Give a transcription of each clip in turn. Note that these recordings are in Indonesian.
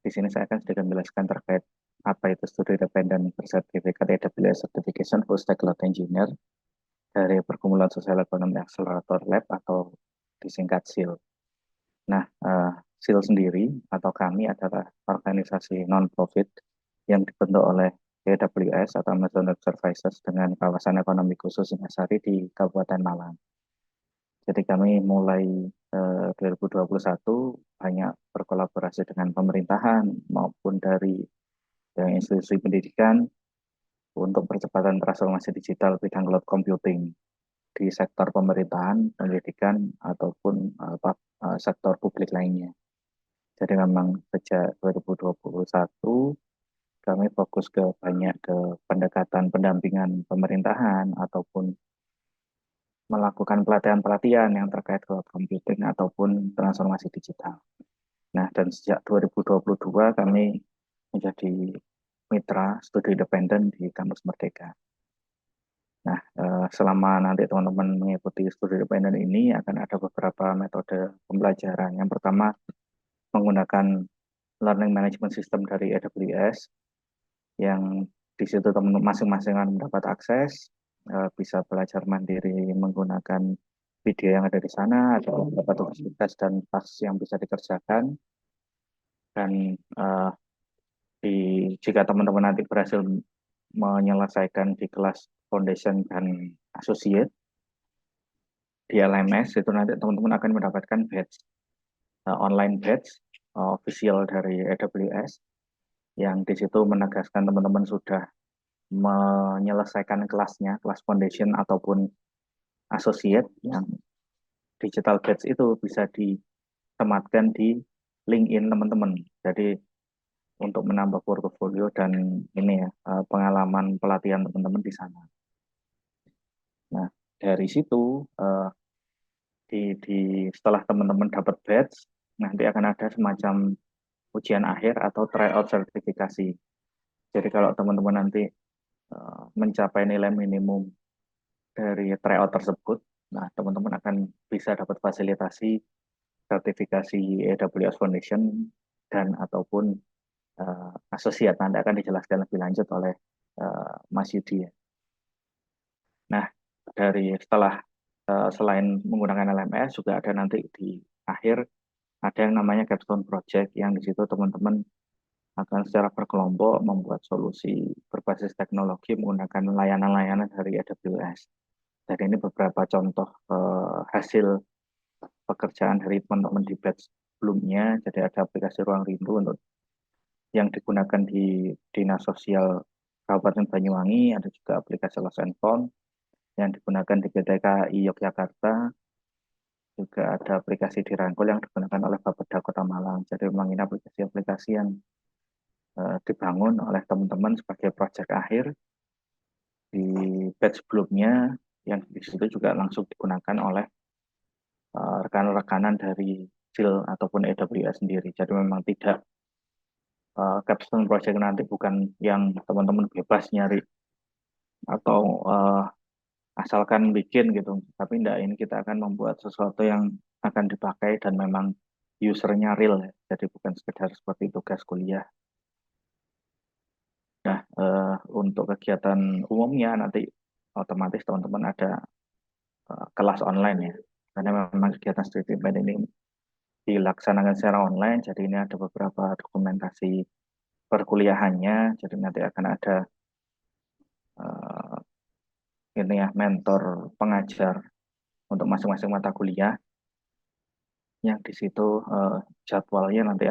Di sini saya akan sedikit menjelaskan terkait apa itu Studi Independent Bersertifikat AWS Certification Full Stack Cloud Engineer dari Pergumulan Sosial Ekonomi Accelerator Lab atau disingkat SEAL. Nah, SEAL sendiri atau kami adalah organisasi non-profit yang dibentuk oleh AWS atau Amazon Web Services dengan kawasan ekonomi khusus Singgasari di Kabupaten Malang. Jadi kami mulai 2021 banyak berkolaborasi dengan pemerintahan maupun dari institusi pendidikan untuk percepatan transformasi digital bidang cloud computing di sektor pemerintahan, pendidikan, ataupun sektor publik lainnya. Jadi memang sejak 2021 kami fokus ke banyak ke pendekatan pendampingan pemerintahan ataupun melakukan pelatihan-pelatihan yang terkait cloud computing ataupun transformasi digital. Nah, dan sejak 2022 kami menjadi mitra studi independen di Kampus Merdeka. Nah, selama nanti teman-teman mengikuti studi independen ini akan ada beberapa metode pembelajaran. Yang pertama, menggunakan learning management system dari AWS yang di situ teman-teman masing-masing akan mendapat akses, bisa belajar mandiri menggunakan video yang ada di sana atau beberapa tugas dan task yang bisa dikerjakan. Dan jika teman-teman nanti berhasil menyelesaikan di kelas foundation dan associate di LMS, itu nanti teman-teman akan mendapatkan badge, online badge official dari AWS yang di situ menegaskan teman-teman sudah menyelesaikan kelasnya, kelas foundation ataupun associate. Yang digital badge itu bisa ditematkan di LinkedIn teman-teman. Jadi untuk menambah portofolio dan ini ya pengalaman pelatihan teman-teman di sana. Nah, dari situ setelah teman-teman dapat badge, nanti akan ada semacam ujian akhir atau tryout sertifikasi. Jadi kalau teman-teman nanti mencapai nilai minimum dari tryout tersebut, nah teman-teman akan bisa dapat fasilitasi sertifikasi AWS Foundation dan ataupun asosiat. Nanti akan dijelaskan lebih lanjut oleh Mas Yudi. Nah, setelah selain menggunakan LMS juga ada nanti di akhir ada yang namanya capstone project yang di situ teman-teman akan secara berkelompok membuat solusi berbasis teknologi menggunakan layanan-layanan dari AWS. Dan ini beberapa contoh hasil pekerjaan dari teman-teman di batch sebelumnya. Jadi ada aplikasi Ruang Rindu untuk yang digunakan di Dinas Sosial Kabupaten Banyuwangi, ada juga aplikasi Lost and Found yang digunakan di PT KAI Yogyakarta, juga ada aplikasi di Rangkul yang digunakan oleh Bapeda Kota Malang. Jadi memang ini aplikasi-aplikasi yang dibangun oleh teman-teman sebagai proyek akhir di batch sebelumnya yang di situ juga langsung digunakan oleh rekan-rekanan dari SEAL ataupun AWS sendiri. Jadi memang tidak capstone project nanti bukan yang teman-teman bebas nyari atau asalkan bikin gitu. Tapi enggak, ini kita akan membuat sesuatu yang akan dipakai dan memang usernya real ya. Jadi bukan sekedar seperti tugas kuliah. Nah, untuk kegiatan umumnya nanti otomatis teman-teman ada kelas online ya. Karena memang kegiatan studi ini dilaksanakan secara online, jadi ini ada beberapa dokumentasi perkuliahannya. Jadi nanti akan ada uh, ini ya mentor pengajar untuk masing-masing mata kuliah yang di situ jadwalnya nanti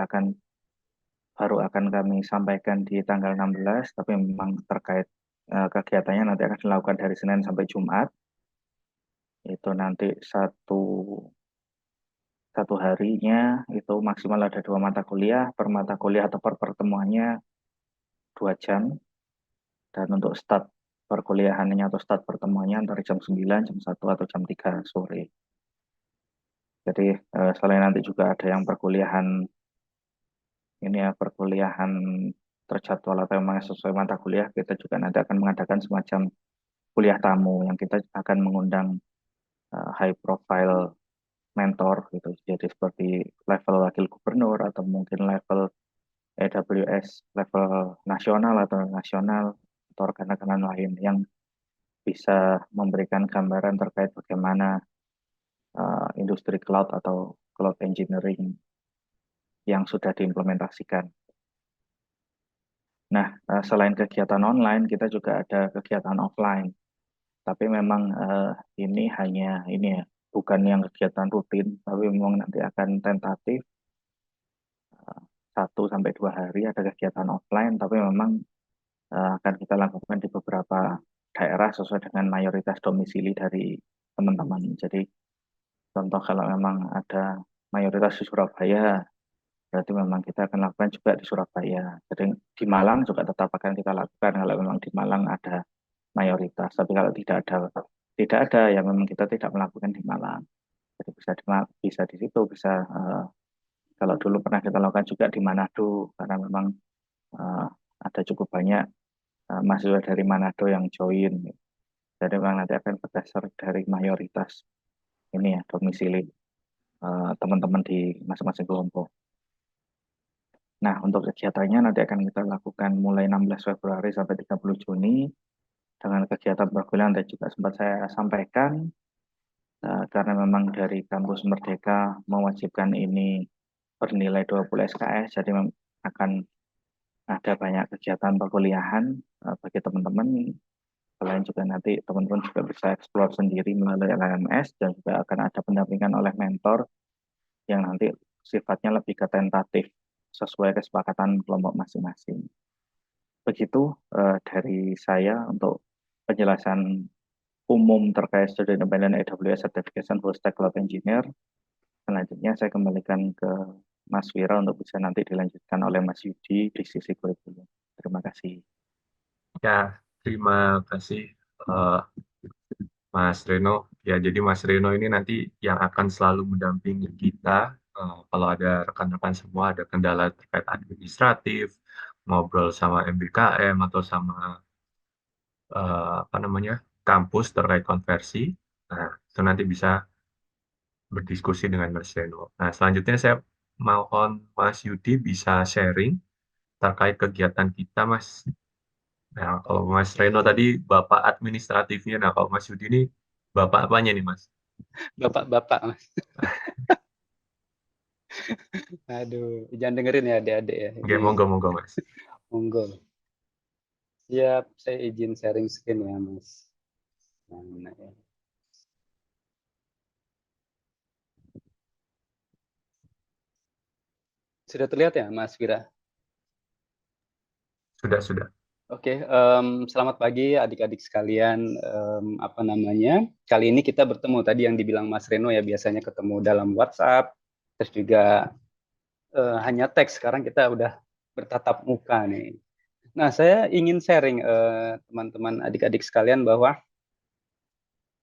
baru akan kami sampaikan di tanggal 16, tapi memang terkait kegiatannya nanti akan dilakukan dari Senin sampai Jumat. Itu nanti satu harinya itu maksimal ada 2 mata kuliah, per mata kuliah atau per pertemuannya 2 jam. Dan untuk start perkuliahannya atau start pertemuannya antara jam 9, jam 1 atau jam 3 sore. Jadi selain nanti juga ada yang perkuliahan ini ya, perkuliahan terjadwal atau memang sesuai mata kuliah, kita juga nanti akan mengadakan semacam kuliah tamu yang kita akan mengundang high profile mentor gitu. Jadi seperti level wakil gubernur atau mungkin level AWS level nasional atau rekan-rekan lain yang bisa memberikan gambaran terkait bagaimana industri cloud atau cloud engineering yang sudah diimplementasikan. Nah, selain kegiatan online, kita juga ada kegiatan offline. Tapi memang ini hanya ini ya, bukan yang kegiatan rutin, tapi memang nanti akan tentatif 1 sampai 2 hari ada kegiatan offline, tapi memang akan kita lakukan di beberapa daerah sesuai dengan mayoritas domisili dari teman-teman. Jadi contoh kalau memang ada mayoritas di Surabaya, berarti memang kita akan lakukan juga di Surabaya. Jadi di Malang juga tetap akan kita lakukan kalau memang di Malang ada mayoritas. Tapi kalau tidak ada ya memang kita tidak melakukan di Malang. Jadi bisa di situ, bisa kalau dulu pernah kita lakukan juga di Manado karena memang uh, ada cukup banyak mahasiswa dari Manado yang join. Jadi memang nanti akan berdasar dari mayoritas ini ya domisili teman-teman di masing-masing kelompok. Nah, untuk kegiatannya nanti akan kita lakukan mulai 16 Februari sampai 30 Juni dengan kegiatan perguruan yang juga sempat saya sampaikan karena memang dari kampus Merdeka mewajibkan ini bernilai 20 SKS, jadi akan ada banyak kegiatan perkuliahan bagi teman-teman. Selain juga nanti teman-teman juga bisa eksplor sendiri melalui LMS dan juga akan ada pendampingan oleh mentor yang nanti sifatnya lebih ke tentatif sesuai kesepakatan kelompok masing-masing. Begitu dari saya untuk penjelasan umum terkait Student Independent AWS Certification Full Stack Cloud Engineer. Selanjutnya saya kembalikan ke Mas Wira untuk bisa nanti dilanjutkan oleh Mas Yudi di sisi kurikulum. Terima kasih. Ya, terima kasih eh, Mas Reno. Ya, jadi Mas Reno ini nanti yang akan selalu mendampingi kita kalau ada rekan-rekan semua ada kendala terkait administratif, ngobrol sama MBKM atau sama apa namanya kampus terkait konversi. Nah, itu nanti bisa berdiskusi dengan Mas Reno. Nah, selanjutnya saya mohon Mas Yudi bisa sharing terkait kegiatan kita, Mas. Nah, kalau Mas Reno tadi Bapak administratifnya, nah kalau Mas Yudi ini Bapak apanya nih, Mas? Bapak-bapak, Mas. Aduh, jangan dengerin ya adik-adik ya. Oke, Ini monggo, Mas. monggo. Siap, saya izin sharing screen ya, Mas. Nah, ya. Sudah terlihat ya, Mas Wira? Sudah. Oke, selamat pagi adik-adik sekalian. Apa namanya? Kali ini kita bertemu tadi yang dibilang Mas Reno ya, biasanya ketemu dalam WhatsApp, terus juga hanya teks. Sekarang kita udah bertatap muka nih. Nah, saya ingin sharing teman-teman adik-adik sekalian bahwa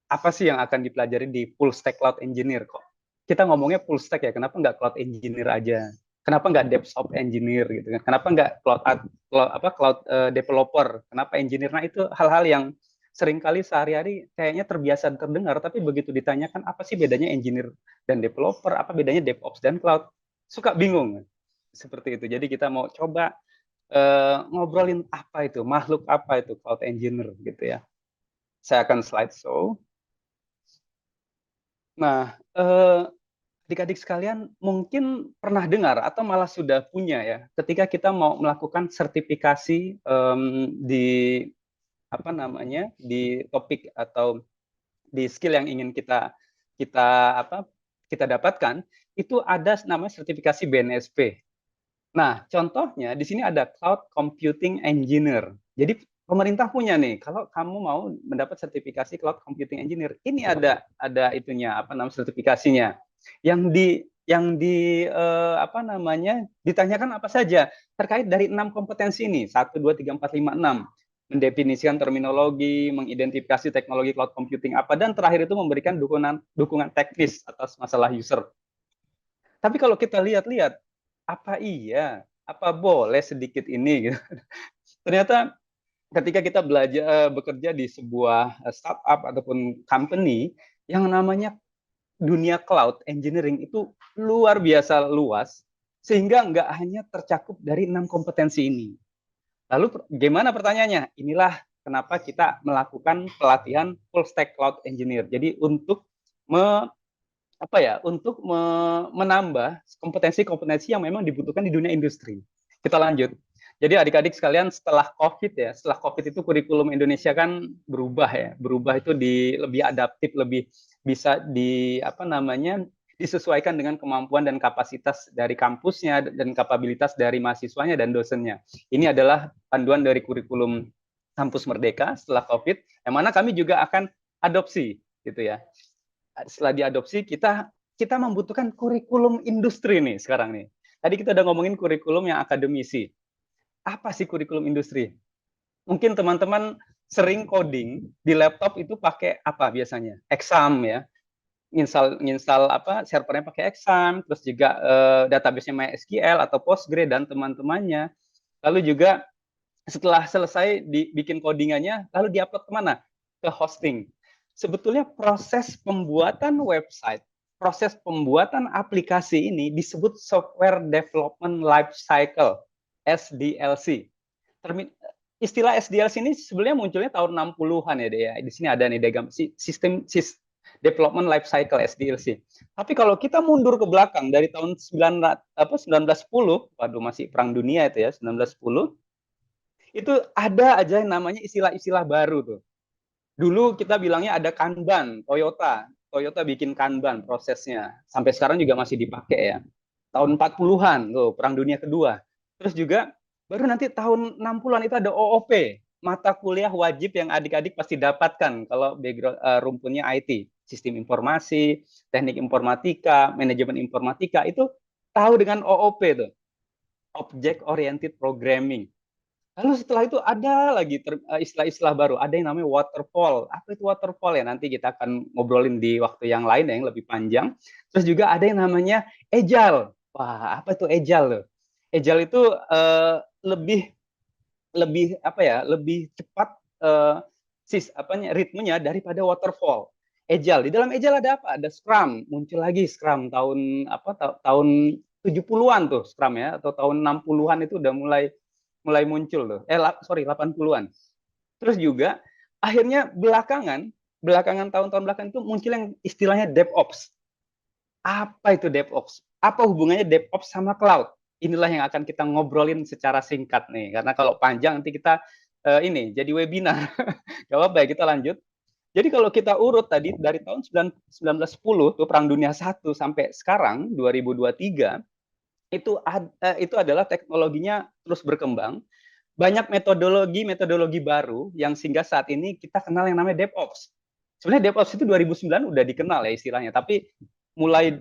apa sih yang akan dipelajari di full stack cloud engineer kok? Kita ngomongnya full stack ya, kenapa nggak cloud engineer aja? Kenapa nggak DevOps engineer gitu kan? Kenapa nggak cloud developer? Kenapa engineer? Nah, itu hal-hal yang seringkali sehari-hari kayaknya terbiasa terdengar, tapi begitu ditanyakan apa sih bedanya engineer dan developer, apa bedanya DevOps dan cloud, suka bingung. Seperti itu. Jadi kita mau coba ngobrolin apa itu, makhluk apa itu cloud engineer gitu ya. Saya akan slideshow. Nah, adik-adik sekalian mungkin pernah dengar atau malah sudah punya ya, ketika kita mau melakukan sertifikasi di apa namanya di topik atau di skill yang ingin kita kita dapatkan, itu ada namanya sertifikasi BNSP. Nah, contohnya di sini ada Cloud Computing Engineer. Jadi pemerintah punya nih, kalau kamu mau mendapat sertifikasi Cloud Computing Engineer, ini ada itunya apa namanya sertifikasinya. Yang di apa namanya ditanyakan apa saja terkait dari 6 kompetensi ini, 1 2 3 4 5 6. Mendefinisikan terminologi, mengidentifikasi teknologi cloud computing apa, dan terakhir itu memberikan dukungan teknis atas masalah user. Tapi kalau kita lihat-lihat, apa iya, apa boleh sedikit ini gitu. Ternyata ketika kita belajar bekerja di sebuah startup ataupun company yang namanya dunia cloud engineering itu luar biasa luas, sehingga nggak hanya tercakup dari 6 kompetensi ini. Lalu gimana pertanyaannya? Inilah kenapa kita melakukan pelatihan full stack cloud engineer. Jadi untuk menambah kompetensi-kompetensi yang memang dibutuhkan di dunia industri. Kita lanjut. Jadi adik-adik sekalian, setelah COVID itu kurikulum Indonesia kan berubah ya. Berubah itu lebih adaptif, lebih bisa disesuaikan dengan kemampuan dan kapasitas dari kampusnya dan kapabilitas dari mahasiswanya dan dosennya. Ini adalah panduan dari kurikulum Kampus Merdeka setelah COVID, yang mana kami juga akan adopsi gitu ya. Setelah diadopsi, kita membutuhkan kurikulum industri nih sekarang nih. Tadi kita udah ngomongin kurikulum yang akademisi. Apa sih kurikulum industri? Mungkin teman-teman sering coding di laptop itu pakai apa biasanya? Exam ya. Nginstal servernya pakai Exam, terus juga database-nya MySQL atau Postgre dan teman-temannya. Lalu juga setelah selesai dibikin codingannya, lalu diupload kemana? Ke hosting. Sebetulnya proses pembuatan website, proses pembuatan aplikasi ini disebut Software Development Life Cycle, SDLC. Istilah SDLC ini sebenarnya munculnya tahun 60-an ya, deh ya. Di sini ada nih diagram sistem Development Life Cycle, SDLC. Tapi kalau kita mundur ke belakang dari tahun 1910, waduh masih perang dunia itu ya, 1910, itu ada aja yang namanya istilah-istilah baru tuh. Dulu kita bilangnya ada Kanban, Toyota bikin Kanban prosesnya. Sampai sekarang juga masih dipakai ya. Tahun 40-an tuh, Perang Dunia Kedua. Terus juga baru nanti tahun 60-an itu ada OOP, mata kuliah wajib yang adik-adik pasti dapatkan kalau background rumputnya IT, sistem informasi, teknik informatika, manajemen informatika, itu tahu dengan OOP tuh. Object Oriented Programming. Lalu setelah itu ada lagi istilah-istilah baru, ada yang namanya waterfall. Apa itu waterfall ya? Nanti kita akan ngobrolin di waktu yang lain yang lebih panjang. Terus juga ada yang namanya agile. Wah, apa itu agile? Agile itu lebih cepat ritmenya daripada waterfall. Agile. Di dalam agile ada apa? Ada Scrum. Muncul lagi Scrum tahun 70-an tuh Scrum ya, atau tahun 60-an itu udah mulai muncul tuh. 80-an. Terus juga akhirnya belakangan tahun-tahun belakangan itu muncul yang istilahnya DevOps. Apa itu DevOps? Apa hubungannya DevOps sama cloud? Inilah yang akan kita ngobrolin secara singkat nih. Karena kalau panjang nanti kita jadi webinar. Gak apa-apa ya, kita lanjut. Jadi kalau kita urut tadi dari tahun 1910 tuh Perang Dunia I sampai sekarang 2023, itu adalah teknologinya terus berkembang. Banyak metodologi baru yang sehingga saat ini kita kenal yang namanya DevOps. Sebenarnya DevOps itu 2009 udah dikenal ya istilahnya, tapi mulai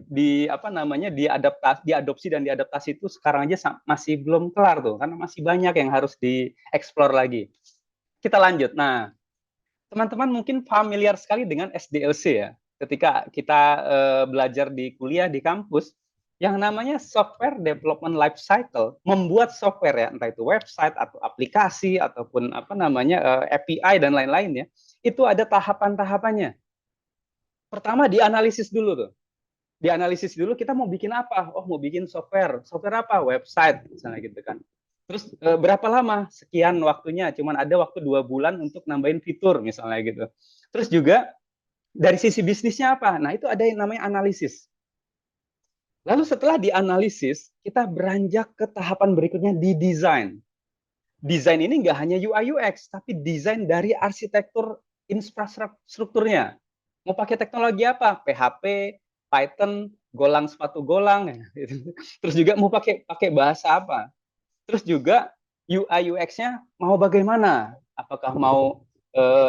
diadopsi dan diadaptasi itu sekarang aja masih belum kelar tuh, karena masih banyak yang harus dieksplor lagi. Kita lanjut. Nah, teman-teman mungkin familiar sekali dengan SDLC ya. Ketika kita belajar di kuliah di kampus, yang namanya Software Development Life Cycle, membuat software ya, entah itu website atau aplikasi ataupun API dan lain-lain ya, itu ada tahapan-tahapannya. Pertama dianalisis dulu tuh. Dianalisis dulu kita mau bikin apa? Oh, mau bikin software. Software apa? Website misalnya gitu kan. Terus berapa lama? Sekian waktunya. Cuman ada waktu 2 bulan untuk nambahin fitur misalnya gitu. Terus juga dari sisi bisnisnya apa? Nah, itu ada yang namanya analisis. Lalu setelah dianalisis, kita beranjak ke tahapan berikutnya di desain. Desain ini nggak hanya UI UX, tapi desain dari arsitektur infrastrukturnya. Mau pakai teknologi apa? PHP, Python, golang sepatu golang. Terus juga mau pakai bahasa apa? Terus juga UI UX-nya mau bagaimana? Apakah mau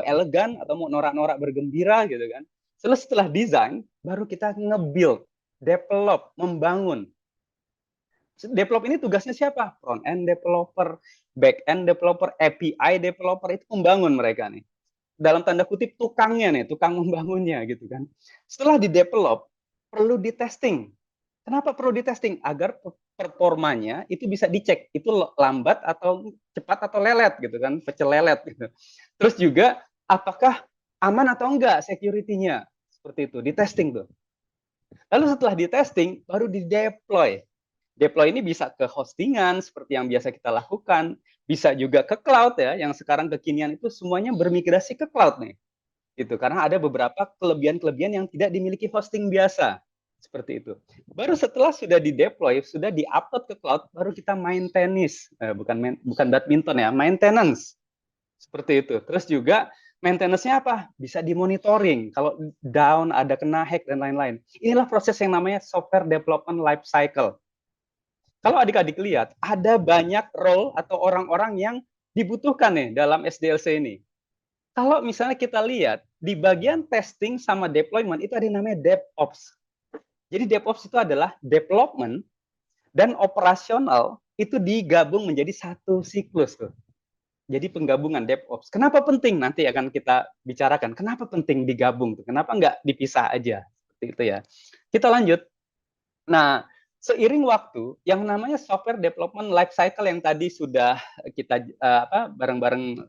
elegan atau mau norak-norak bergembira gitu kan? Setelah desain, baru kita nge-build, develop, membangun. Develop ini tugasnya siapa? Front end developer, back end developer, API developer, itu membangun mereka nih. Dalam tanda kutip tukangnya nih, tukang membangunnya gitu kan. Setelah di develop, perlu di testing. Kenapa perlu di testing? Agar performanya itu bisa dicek, itu lambat atau cepat atau lelet gitu kan, pecel lelet gitu. Terus juga apakah aman atau enggak security-nya, seperti itu, di testing tuh. Lalu setelah di testing, baru di deploy. Deploy ini bisa ke hostingan seperti yang biasa kita lakukan, bisa juga ke cloud ya, yang sekarang kekinian itu semuanya bermigrasi ke cloud nih. Gitu, karena ada beberapa kelebihan-kelebihan yang tidak dimiliki hosting biasa. Seperti itu. Baru setelah sudah di-deploy, sudah di-upload ke cloud, baru kita main tenis. Bukan badminton ya, maintenance. Seperti itu. Terus juga maintenance-nya apa? Bisa dimonitoring. Kalau down, ada kena hack, dan lain-lain. Inilah proses yang namanya software development life cycle. Kalau adik-adik lihat, ada banyak role atau orang-orang yang dibutuhkan nih dalam SDLC ini. Kalau misalnya kita lihat, di bagian testing sama deployment, itu ada yang namanya DevOps. Jadi DevOps itu adalah development dan operasional itu digabung menjadi satu siklus tuh. Jadi penggabungan DevOps. Kenapa penting? Nanti akan kita bicarakan. Kenapa penting digabung tuh? Kenapa nggak dipisah aja? Seperti itu ya. Kita lanjut. Nah, seiring waktu, yang namanya software development life cycle yang tadi sudah kita bareng-bareng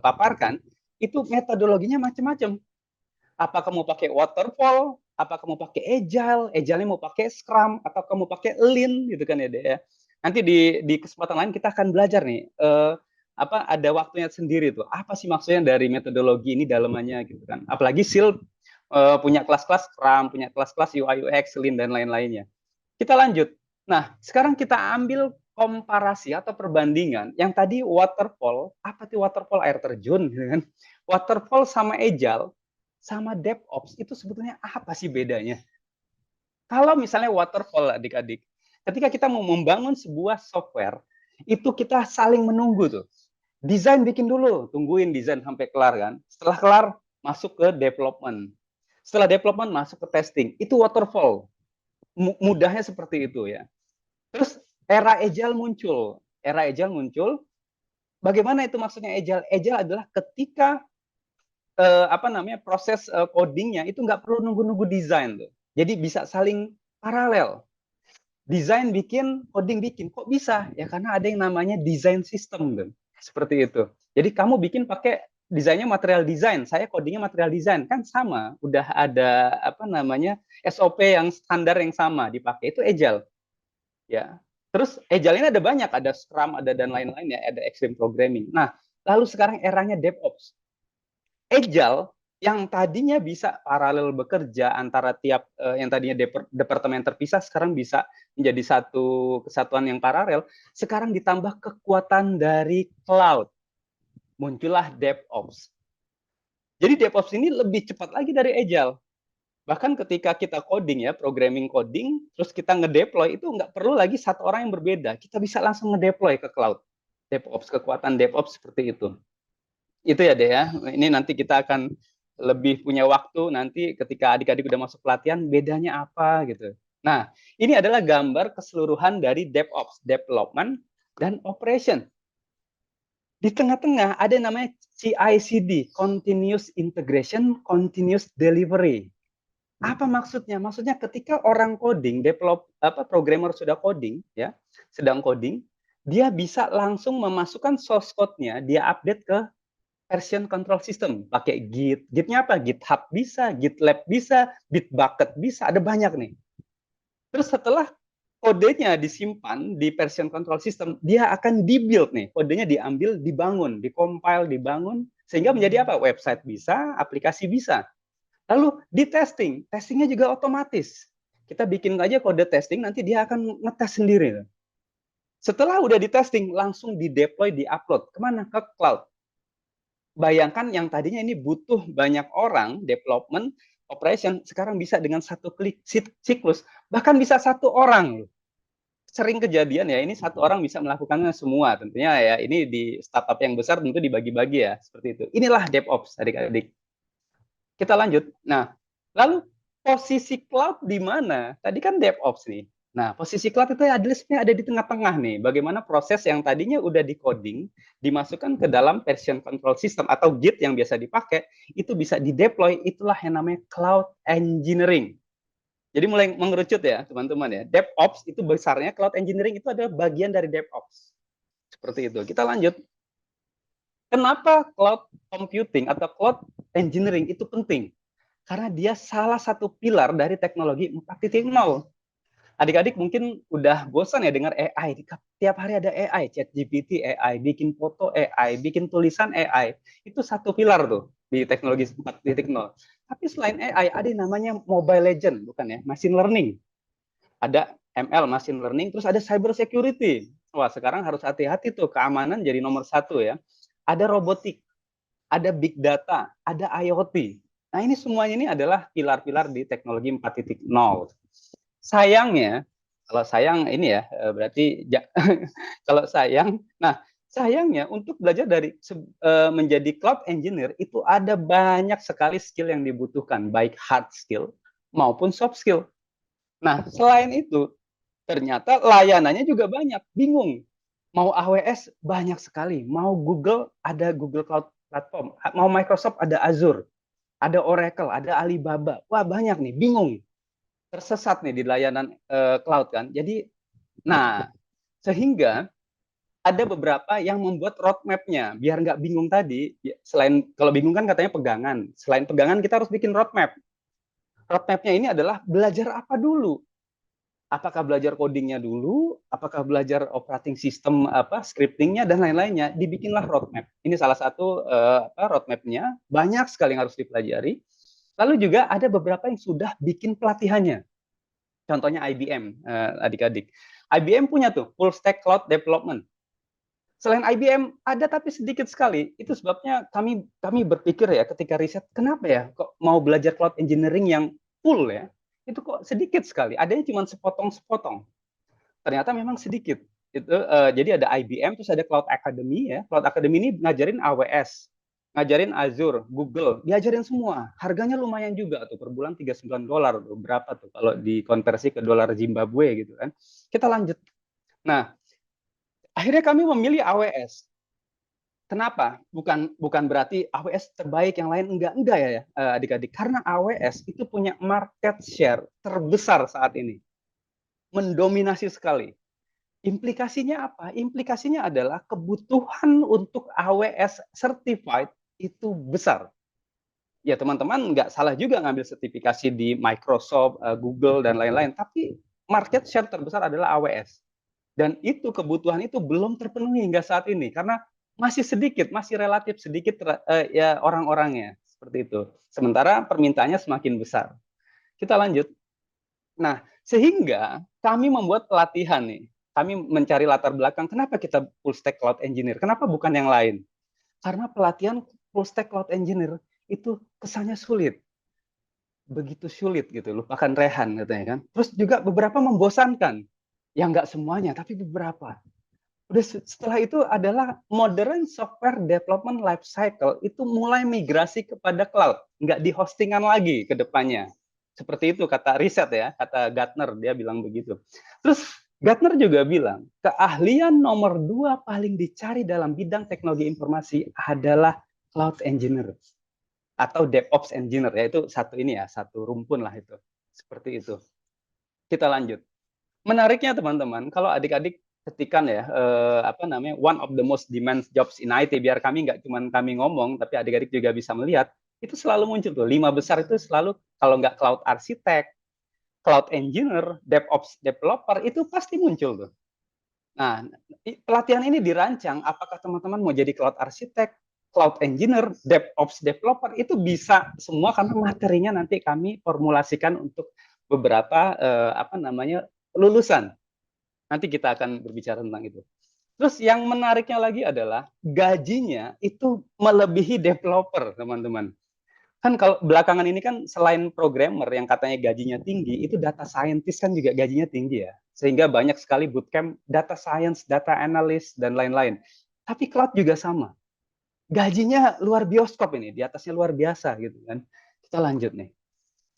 paparkan, itu metodologinya macam-macam. Apa kamu pakai waterfall, apa kamu pakai agile mau pakai scrum, atau kamu pakai lean gitu kan ya, Dek ya. Nanti di kesempatan lain kita akan belajar nih ada waktunya sendiri tuh. Apa sih maksudnya dari metodologi ini dalamannya gitu kan. Apalagi SEAL punya kelas-kelas Scrum, punya kelas-kelas UI UX, Lean dan lain-lainnya. Kita lanjut. Nah, sekarang kita ambil komparasi atau perbandingan. Yang tadi waterfall, apa sih waterfall, air terjun gitu kan. Waterfall sama agile sama DevOps itu sebetulnya apa sih bedanya? Kalau misalnya waterfall adik-adik, ketika kita mau membangun sebuah software, itu kita saling menunggu tuh. Desain bikin dulu, tungguin desain sampai kelar kan. Setelah kelar, masuk ke development. Setelah development, masuk ke testing. Itu waterfall. Mudahnya seperti itu ya. Terus era agile muncul. Era agile muncul. Bagaimana itu maksudnya agile? Agile adalah ketika proses codingnya itu nggak perlu nunggu-nunggu desain tuh. Jadi bisa saling paralel. Desain bikin, coding bikin. Kok bisa? Ya karena ada yang namanya design system tuh. Seperti itu. Jadi kamu bikin pakai desainnya material design, saya codingnya material design, kan sama. Udah ada SOP yang standar yang sama dipakai, itu agile. Ya. Terus agile ini ada banyak, ada Scrum, ada dan lain-lain ya, ada extreme programming. Nah, lalu sekarang eranya DevOps. Agile yang tadinya bisa paralel bekerja antara tiap yang tadinya departemen terpisah sekarang bisa menjadi satu kesatuan yang paralel, sekarang ditambah kekuatan dari cloud. Muncullah DevOps. Jadi DevOps ini lebih cepat lagi dari Agile. Bahkan ketika kita coding ya, programming coding, terus kita ngedeploy, itu nggak perlu lagi satu orang yang berbeda. Kita bisa langsung ngedeploy ke cloud. DevOps, kekuatan DevOps seperti itu. Itu ya, Deh ya. Ini nanti kita akan lebih punya waktu nanti ketika adik-adik udah masuk pelatihan, bedanya apa gitu. Nah, ini adalah gambar keseluruhan dari DevOps, Development dan Operation. Di tengah-tengah ada namanya CI/CD, Continuous Integration, Continuous Delivery. Apa maksudnya? Maksudnya ketika orang coding, programmer sudah coding, ya, sedang coding, dia bisa langsung memasukkan source code-nya, dia update ke version control system, pakai Git. Git-nya apa? GitHub bisa, GitLab bisa, Bitbucket bisa, ada banyak nih. Terus setelah kodenya disimpan di version control system, dia akan dibuild nih, kodenya diambil, dibangun, dikompil, dibangun, sehingga menjadi apa? Website bisa, aplikasi bisa. Lalu di testing, testingnya juga otomatis. Kita bikin aja kode testing, nanti dia akan ngetes sendiri. Setelah udah di testing, langsung di-deploy, di-upload. Kemana? Ke cloud. Bayangkan yang tadinya ini butuh banyak orang, development, operation, sekarang bisa dengan satu klik siklus, bahkan bisa satu orang. Sering kejadian ya, ini satu orang bisa melakukannya semua. Tentunya ya, ini di startup yang besar tentu dibagi-bagi ya, seperti itu. Inilah DevOps, adik-adik. Kita lanjut. Nah, lalu posisi cloud di mana? Tadi kan DevOps nih. Nah, posisi cloud itu ada di tengah-tengah nih. Bagaimana proses yang tadinya udah di coding, dimasukkan ke dalam version control system atau Git yang biasa dipakai, itu bisa di-deploy, itulah yang namanya cloud engineering. Jadi mulai mengerucut ya, teman-teman ya. DevOps itu besarnya, cloud engineering itu adalah bagian dari DevOps. Seperti itu. Kita lanjut. Kenapa cloud computing atau cloud engineering itu penting? Karena dia salah satu pilar dari teknologi 4.0. Adik-adik mungkin udah bosan ya dengar AI. Tiap hari ada AI, ChatGPT AI, bikin foto AI, bikin tulisan AI. Itu satu pilar tuh di teknologi 4.0. Tapi selain AI, ada yang namanya Mobile Legend, bukan ya? Machine Learning. Ada ML, Machine Learning, terus ada Cyber Security. Wah, sekarang harus hati-hati tuh, keamanan jadi nomor satu ya. Ada robotik, ada Big Data, ada IoT. Nah, ini semuanya ini adalah pilar-pilar di teknologi 4.0. Sayangnya, kalau sayang ini ya berarti kalau sayang, nah sayangnya untuk belajar dari menjadi cloud engineer itu ada banyak sekali skill yang dibutuhkan, baik hard skill maupun soft skill. Nah, selain itu ternyata layanannya juga banyak, bingung. Mau AWS banyak sekali, mau Google ada Google Cloud Platform, mau Microsoft ada Azure, ada Oracle, ada Alibaba. Wah, banyak nih, bingung. Tersesat nih di layanan cloud kan. Jadi, nah sehingga ada beberapa yang membuat roadmap-nya biar nggak bingung tadi. Selain kalau bingung kan katanya pegangan. Selain pegangan kita harus bikin roadmap. Roadmap-nya ini adalah belajar apa dulu. Apakah belajar codingnya dulu, apakah belajar operating system apa scriptingnya dan lain-lainnya, dibikinlah roadmap. Ini salah satu roadmap-nya, banyak sekali yang harus dipelajari. Lalu juga ada beberapa yang sudah bikin pelatihannya. Contohnya IBM, adik-adik. IBM punya tuh full stack cloud development. Selain IBM ada tapi sedikit sekali. Itu sebabnya kami berpikir ya ketika riset, kenapa ya kok mau belajar cloud engineering yang full ya? Itu kok sedikit sekali. Adanya cuma sepotong-sepotong. Ternyata memang sedikit. Itu jadi ada IBM terus ada Cloud Academy ya. Cloud Academy ini ngajarin AWS, ngajarin Azure, Google, diajarin semua. Harganya lumayan juga tuh per bulan $39 tuh. Berapa tuh kalau dikonversi ke dolar Zimbabwe gitu kan. Kita lanjut. Nah, akhirnya kami memilih AWS. Kenapa? Bukan berarti AWS terbaik yang lain enggak ya adik-adik. Karena AWS itu punya market share terbesar saat ini. Mendominasi sekali. Implikasinya apa? Implikasinya adalah kebutuhan untuk AWS certified itu besar. Ya teman-teman nggak salah juga ngambil sertifikasi di Microsoft, Google, dan lain-lain. Tapi market share terbesar adalah AWS. Dan itu kebutuhan itu belum terpenuhi hingga saat ini. Karena masih sedikit, masih relatif sedikit ya orang-orangnya. Seperti itu. Sementara permintaannya semakin besar. Kita lanjut. Nah, sehingga kami membuat pelatihan nih. Kami mencari latar belakang, kenapa kita full stack cloud engineer? Kenapa bukan yang lain? Karena pelatihan full stack cloud engineer itu kesannya sulit. Begitu sulit gitu, lupakan Rehan katanya kan. Terus juga beberapa membosankan. Ya nggak semuanya, tapi beberapa. Udah setelah itu adalah modern software development life cycle itu mulai migrasi kepada cloud, nggak di hostingan lagi ke depannya. Seperti itu kata riset ya, kata Gartner dia bilang begitu. Terus Gartner juga bilang keahlian nomor 2 paling dicari dalam bidang teknologi informasi adalah cloud engineer atau DevOps engineer, yaitu satu ini ya, satu rumpun lah itu. Seperti itu. Kita lanjut. Menariknya teman-teman, kalau adik-adik ketikan ya one of the most demand jobs in IT, biar kami nggak cuma kami ngomong tapi adik-adik juga bisa melihat, itu selalu muncul tuh 5 besar itu selalu, kalau nggak cloud architect, cloud engineer, DevOps developer, itu pasti muncul tuh. Nah, pelatihan ini dirancang apakah teman-teman mau jadi cloud architect, cloud engineer, DevOps developer, itu bisa semua karena materinya nanti kami formulasikan untuk beberapa lulusan. Nanti kita akan berbicara tentang itu. Terus yang menariknya lagi adalah gajinya itu melebihi developer, teman-teman. Kan kalau belakangan ini kan selain programmer yang katanya gajinya tinggi, itu data scientist kan juga gajinya tinggi ya. Sehingga banyak sekali bootcamp data science, data analyst, dan lain-lain. Tapi cloud juga sama. Gajinya luar bioskop ini, di atasnya luar biasa gitu kan. Kita lanjut nih.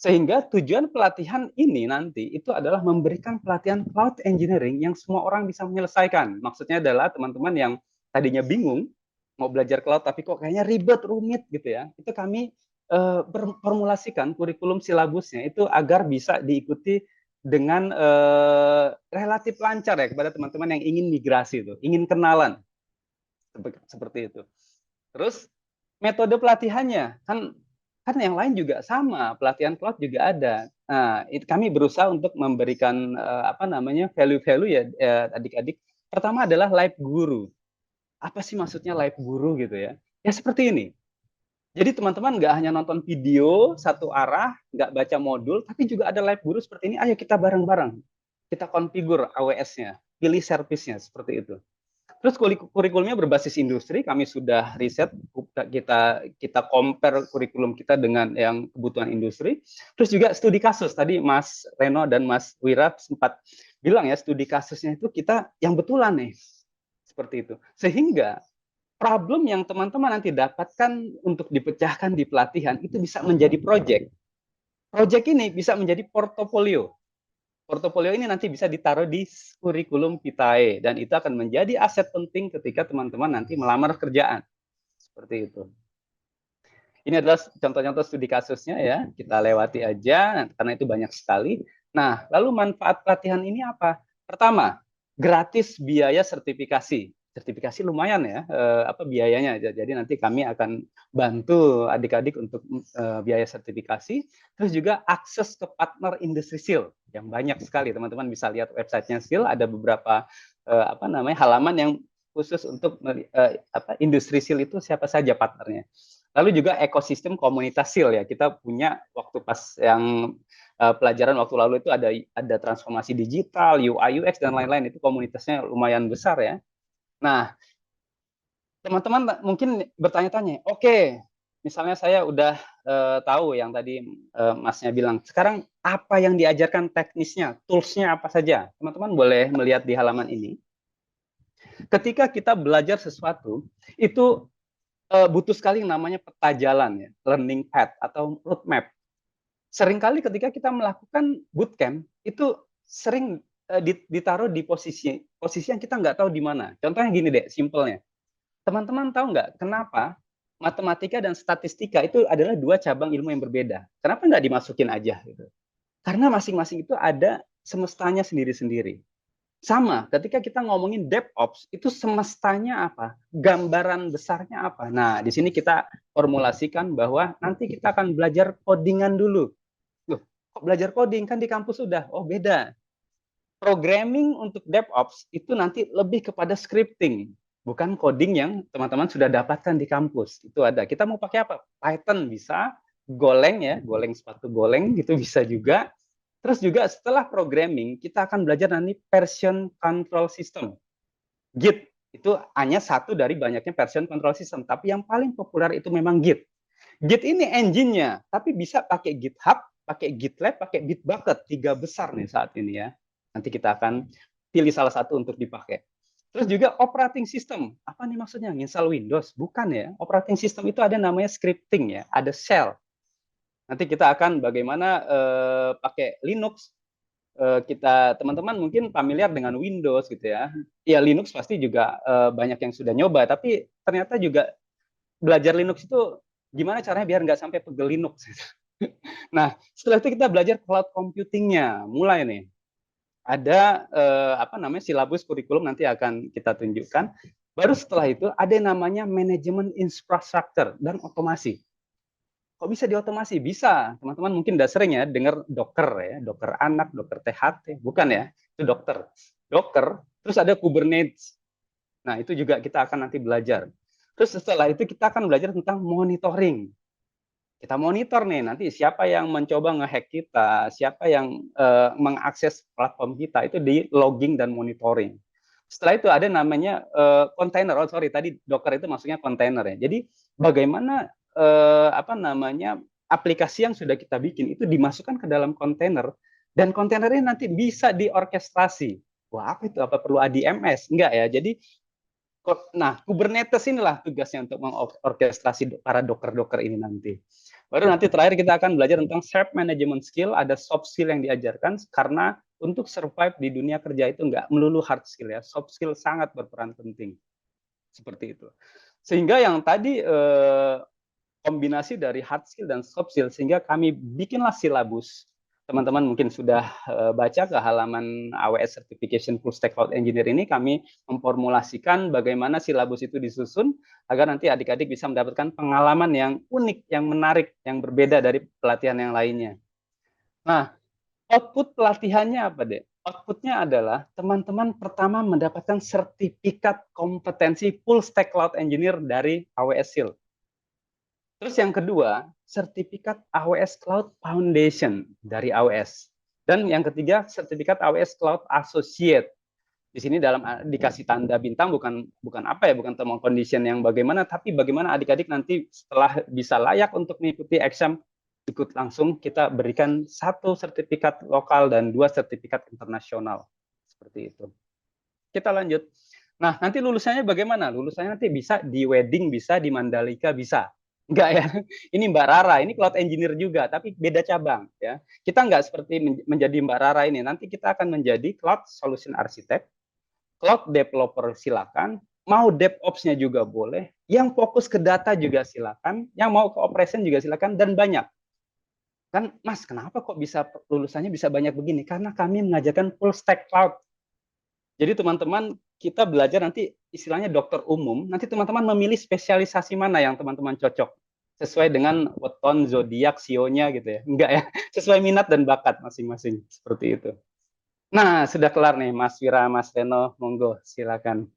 Sehingga tujuan pelatihan ini nanti itu adalah memberikan pelatihan cloud engineering yang semua orang bisa menyelesaikan. Maksudnya adalah teman-teman yang tadinya bingung mau belajar cloud tapi kok kayaknya ribet, rumit gitu ya. Itu kami formulasikan kurikulum silabusnya itu agar bisa diikuti dengan relatif lancar ya kepada teman-teman yang ingin migrasi itu, ingin kenalan. Seperti itu. Terus metode pelatihannya kan yang lain juga sama, pelatihan cloud juga ada. Nah, kami berusaha untuk memberikan value-value ya adik-adik. Pertama adalah live guru. Apa sih maksudnya live guru gitu ya? Ya seperti ini. Jadi teman-teman nggak hanya nonton video satu arah, nggak baca modul, tapi juga ada live guru seperti ini. Ayo kita bareng-bareng. Kita konfigur AWS-nya, pilih servisnya seperti itu. Terus kurikulumnya berbasis industri, kami sudah riset, kita compare kurikulum kita dengan yang kebutuhan industri. Terus juga studi kasus, tadi Mas Reno dan Mas Wira sempat bilang ya, studi kasusnya itu kita yang betulan nih, seperti itu. Sehingga problem yang teman-teman nanti dapatkan untuk dipecahkan di pelatihan, itu bisa menjadi project. Project ini bisa menjadi portofolio. Portofolio ini nanti bisa ditaruh di kurikulum Vitae dan itu akan menjadi aset penting ketika teman-teman nanti melamar kerjaan. Seperti itu. Ini adalah contoh-contoh studi kasusnya ya, kita lewati aja karena itu banyak sekali. Nah, lalu manfaat pelatihan ini apa? Pertama, gratis biaya sertifikasi. Sertifikasi lumayan ya, biayanya. Jadi nanti kami akan bantu adik-adik untuk biaya sertifikasi. Terus juga akses ke partner industri seal yang banyak sekali. Teman-teman bisa lihat websitenya seal. Ada beberapa halaman yang khusus untuk industri seal itu siapa saja partnernya. Lalu juga ekosistem komunitas seal ya. Kita punya waktu pas yang pelajaran waktu lalu itu ada transformasi digital, UI UX dan lain-lain, itu komunitasnya lumayan besar ya. Nah, teman-teman mungkin bertanya-tanya, oke, misalnya saya udah tahu yang tadi Masnya bilang, sekarang apa yang diajarkan teknisnya, toolsnya apa saja? Teman-teman boleh melihat di halaman ini. Ketika kita belajar sesuatu, itu butuh sekali yang namanya peta jalan, ya, learning path atau roadmap. Seringkali ketika kita melakukan bootcamp, itu sering ditaruh di posisi yang kita nggak tahu di mana. Contohnya gini deh, simpelnya. Teman-teman tahu nggak kenapa matematika dan statistika itu adalah dua cabang ilmu yang berbeda? Kenapa nggak dimasukin aja? Gitu? Karena masing-masing itu ada semestanya sendiri-sendiri. Sama, ketika kita ngomongin DevOps, itu semestanya apa? Gambaran besarnya apa? Nah, di sini kita formulasikan bahwa nanti kita akan belajar codingan dulu. Loh, kok belajar coding? Kan di kampus sudah. Oh, beda. Programming untuk DevOps itu nanti lebih kepada scripting, bukan coding yang teman-teman sudah dapatkan di kampus. Itu ada. Kita mau pakai apa? Python bisa, Golang ya, Golang sepatu Golang gitu bisa juga. Terus juga setelah programming, kita akan belajar nanti version control system. Git itu hanya satu dari banyaknya version control system, tapi yang paling populer itu memang Git. Git ini engine-nya, tapi bisa pakai GitHub, pakai GitLab, pakai Bitbucket, 3 besar nih saat ini ya. Nanti kita akan pilih salah satu untuk dipakai. Terus juga operating system. Apa nih maksudnya? Install Windows? Bukan ya. Operating system itu ada namanya scripting ya. Ada shell. Nanti kita akan bagaimana pakai Linux. Kita teman-teman mungkin familiar dengan Windows gitu ya. Ya Linux pasti juga banyak yang sudah nyoba. Tapi ternyata juga belajar Linux itu gimana caranya biar nggak sampai pegel Linux. Nah, setelah itu kita belajar cloud computing-nya. Mulai nih. Ada silabus kurikulum nanti akan kita tunjukkan. Baru setelah itu ada yang namanya manajemen infrastruktur dan otomasi. Kok bisa diotomasi? Bisa. Teman-teman mungkin udah sering ya dengar Docker ya, Docker anak, Docker THT. Bukan ya, itu Docker. Docker, terus ada Kubernetes. Nah, itu juga kita akan nanti belajar. Terus setelah itu kita akan belajar tentang monitoring. Kita monitor nih nanti siapa yang mencoba ngehack kita, siapa yang mengakses platform kita, itu di logging dan monitoring. Setelah itu ada namanya container. Oh sorry, tadi Docker itu maksudnya container ya. Jadi bagaimana aplikasi yang sudah kita bikin itu dimasukkan ke dalam kontainer dan kontainernya nanti bisa diorkestrasi. Wah, apa itu? Apa perlu ADMS? Enggak ya. Jadi Kubernetes inilah tugasnya untuk mengorkestrasi para docker ini nanti. Baru nanti terakhir kita akan belajar tentang self management skill, ada soft skill yang diajarkan karena untuk survive di dunia kerja itu nggak melulu hard skill ya, soft skill sangat berperan penting. Seperti itu. Sehingga yang tadi kombinasi dari hard skill dan soft skill, sehingga kami bikinlah silabus. Teman-teman mungkin sudah baca ke halaman AWS Certification Full Stack Cloud Engineer ini, kami memformulasikan bagaimana silabus itu disusun agar nanti adik-adik bisa mendapatkan pengalaman yang unik, yang menarik, yang berbeda dari pelatihan yang lainnya. Nah, Output pelatihannya apa, Dek? Outputnya adalah teman-teman pertama mendapatkan sertifikat kompetensi full stack cloud engineer dari AWS Shield. Terus yang kedua, sertifikat AWS Cloud Foundation dari AWS. Dan yang ketiga, sertifikat AWS Cloud Associate. Di sini dikasih tanda bintang, bukan apa ya, bukan term and condition yang bagaimana, tapi bagaimana adik-adik nanti setelah bisa layak untuk mengikuti exam, ikut langsung kita berikan 1 sertifikat lokal dan 2 sertifikat internasional. Seperti itu. Kita lanjut. Nah, nanti lulusannya bagaimana? Lulusannya nanti bisa di wedding, bisa di Mandalika, bisa. Enggak ya, ini Mbak Rara, ini cloud engineer juga, tapi beda cabang ya. Kita enggak seperti menjadi Mbak Rara ini, nanti kita akan menjadi cloud solution architect, cloud developer silakan, mau DevOps-nya juga boleh, yang fokus ke data juga silakan, yang mau ke operation juga silakan, dan banyak. Kan Mas, kenapa kok bisa lulusannya bisa banyak begini? Karena kami mengajarkan full stack cloud. Jadi teman-teman kita belajar nanti istilahnya dokter umum, nanti teman-teman memilih spesialisasi mana yang teman-teman cocok sesuai dengan weton, zodiak, sionya gitu ya. Enggak ya, sesuai minat dan bakat masing-masing seperti itu. Nah, sudah kelar nih Mas Wira, Mas Reno, monggo silakan.